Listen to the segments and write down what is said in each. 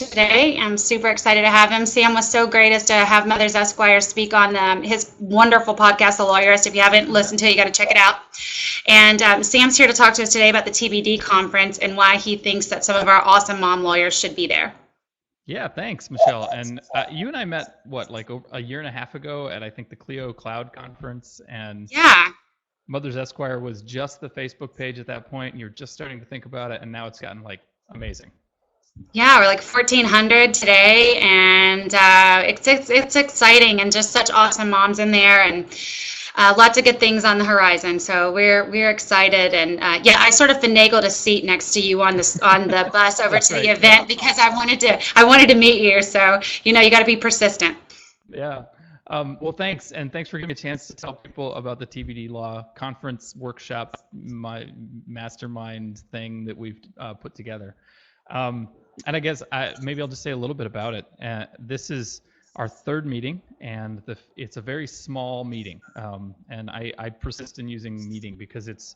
today. I'm super excited to have him. Sam was so great as to have Mother's Esquire speak on his wonderful podcast, The Lawyerist. If you haven't listened to it, you got to check it out. And Sam's here to talk to us today about the TBD conference and why he thinks that some of our awesome mom lawyers should be there. Yeah, thanks, Michelle. And you and I met, like a year and a half ago at, I think, the Clio Cloud conference. And yeah. Mother's Esquire was just the Facebook page at that point, and you're just starting to think about it, and now it's gotten, amazing. Yeah, we're like 1,400 today, and it's exciting, and just such awesome moms in there, and lots of good things on the horizon. So we're excited, and I sort of finagled a seat next to you on the bus over to the event because I wanted to meet you. So you got to be persistent. Yeah. Well, thanks, and thanks for giving me a chance to tell people about the TBD Law conference workshop, my mastermind thing that we've put together. And I guess maybe I'll just say a little bit about it. This is our third meeting, and it's a very small meeting. And I persist in using meeting because it's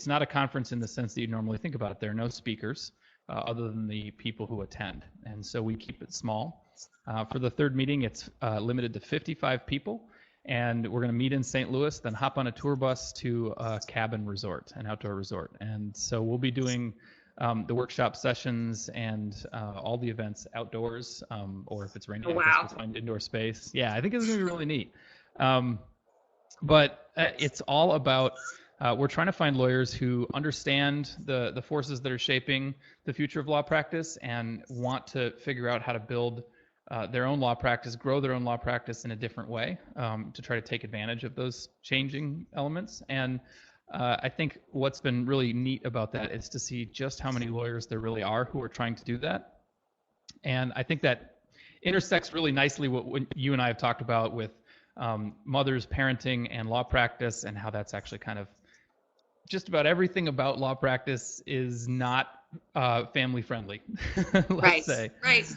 not a conference in the sense that you normally think about it. There are no speakers other than the people who attend. And so we keep it small. For the third meeting, it's limited to 55 people. And we're going to meet in St. Louis, then hop on a tour bus to a cabin resort, an outdoor resort. And so we'll be doing the workshop sessions and all the events outdoors, or if it's raining, I guess we'll find indoor space. Yeah, I think it's going to be really neat. But it's all about, we're trying to find lawyers who understand the forces that are shaping the future of law practice and want to figure out how to build their own law practice, grow their own law practice in a different way, to try to take advantage of those changing elements. And I think what's been really neat about that is to see just how many lawyers there really are who are trying to do that. And I think that intersects really nicely what you and I have talked about with mothers, parenting, and law practice, and how that's actually kind of just about everything about law practice is not family friendly, let's say. Right.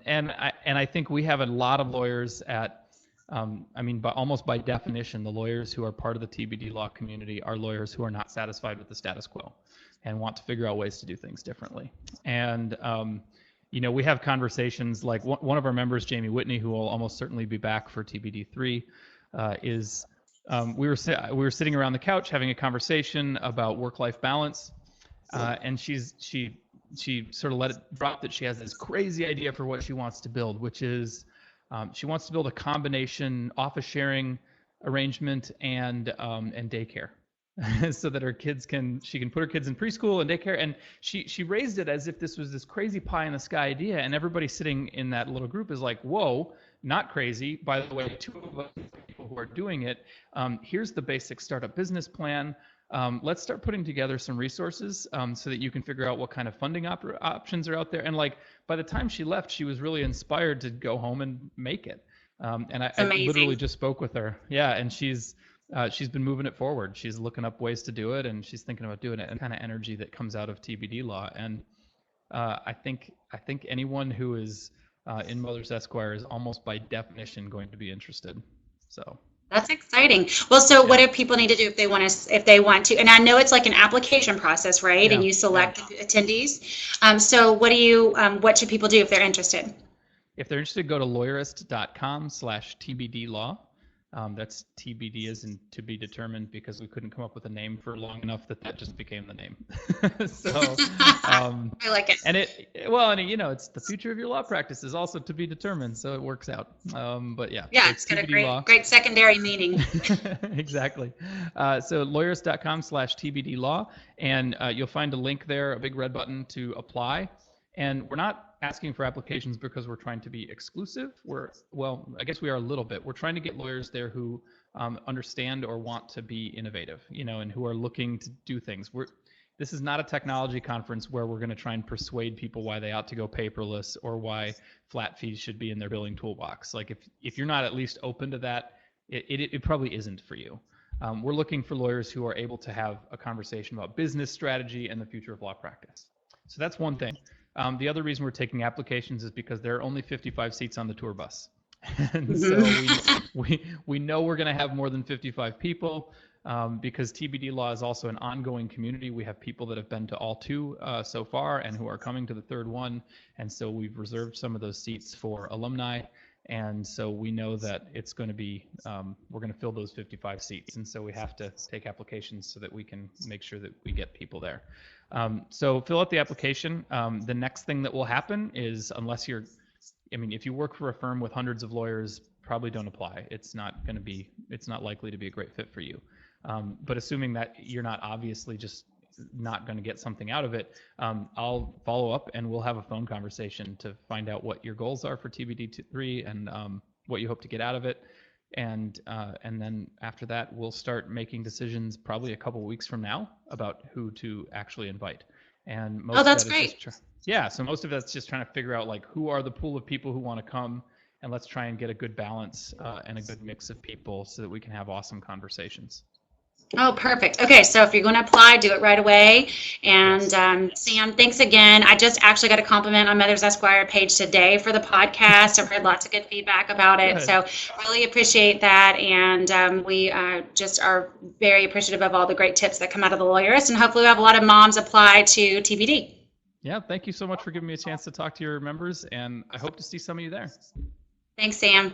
And I think we have a lot of lawyers at, almost by definition, the lawyers who are part of the TBD Law community are lawyers who are not satisfied with the status quo and want to figure out ways to do things differently. And, we have conversations like one of our members, Jamie Whitney, who will almost certainly be back for TBD3, we were sitting around the couch having a conversation about work-life balance, and she sort of let it drop that she has this crazy idea for what she wants to build, which is she wants to build a combination office sharing arrangement and daycare, so that she can put her kids in preschool and daycare. And she raised it as if this was this crazy pie in the sky idea, and everybody sitting in that little group is like, whoa, not crazy. By the way, two of us people who are doing it. Here's the basic startup business plan. Let's start putting together some resources so that you can figure out what kind of funding options are out there. And by the time she left, she was really inspired to go home and make it. And I literally just spoke with her. Yeah, and she's been moving it forward. She's looking up ways to do it, and she's thinking about doing it. And kind of energy that comes out of TBD Law. And I think anyone who is in Mother's Esquire is almost by definition going to be interested. So. That's exciting. Well, so what do people need to do if they want to? And I know it's like an application process, right? Yeah. And you select attendees. So what should people do if they're interested? If they're interested, go to lawyerist.com/TBD Law. That's TBD as in to be determined, because we couldn't come up with a name for long enough that just became the name. So I like it. And it's the future of your law practice is also to be determined, so it works out. But yeah. Yeah, it's got a great secondary meaning. Exactly. So lawyerist.com/TBD Law, and you'll find a link there, a big red button to apply. And we're not asking for applications because we're trying to be exclusive. I guess we are a little bit. We're trying to get lawyers there who understand or want to be innovative, and who are looking to do things. This is not a technology conference where we're going to try and persuade people why they ought to go paperless or why flat fees should be in their billing toolbox. Like if you're not at least open to that, it probably isn't for you. We're looking for lawyers who are able to have a conversation about business strategy and the future of law practice. So that's one thing. The other reason we're taking applications is because there are only 55 seats on the tour bus. And so we know we're going to have more than 55 people. because TBD Law is also an ongoing community. We have people that have been to all two so far and who are coming to the third one. And so we've reserved some of those seats for alumni. And so we know that it's going to be, we're going to fill those 55 seats. And so we have to take applications so that we can make sure that we get people there. So fill out the application. The next thing that will happen is, unless you're, I mean, if you work for a firm with hundreds of lawyers, probably don't apply. It's not likely to be a great fit for you. But assuming that you're not obviously just not going to get something out of it, I'll follow up and we'll have a phone conversation to find out what your goals are for TBD3 and what you hope to get out of it. And then after that, we'll start making decisions probably a couple weeks from now about who to actually invite. And most that's of that is great. so most of that's just trying to figure out like who are the pool of people who want to come, and let's try and get a good balance and a good mix of people so that we can have awesome conversations. Oh, perfect. Okay, so if you're going to apply, do it right away. And Sam, thanks again. I just actually got a compliment on Mothers Esquire page today for the podcast. I've heard lots of good feedback about it. Good. So really appreciate that. And we just are very appreciative of all the great tips that come out of the lawyerist. And hopefully we have a lot of moms apply to TBD. Yeah, thank you so much for giving me a chance to talk to your members. And I hope to see some of you there. Thanks, Sam.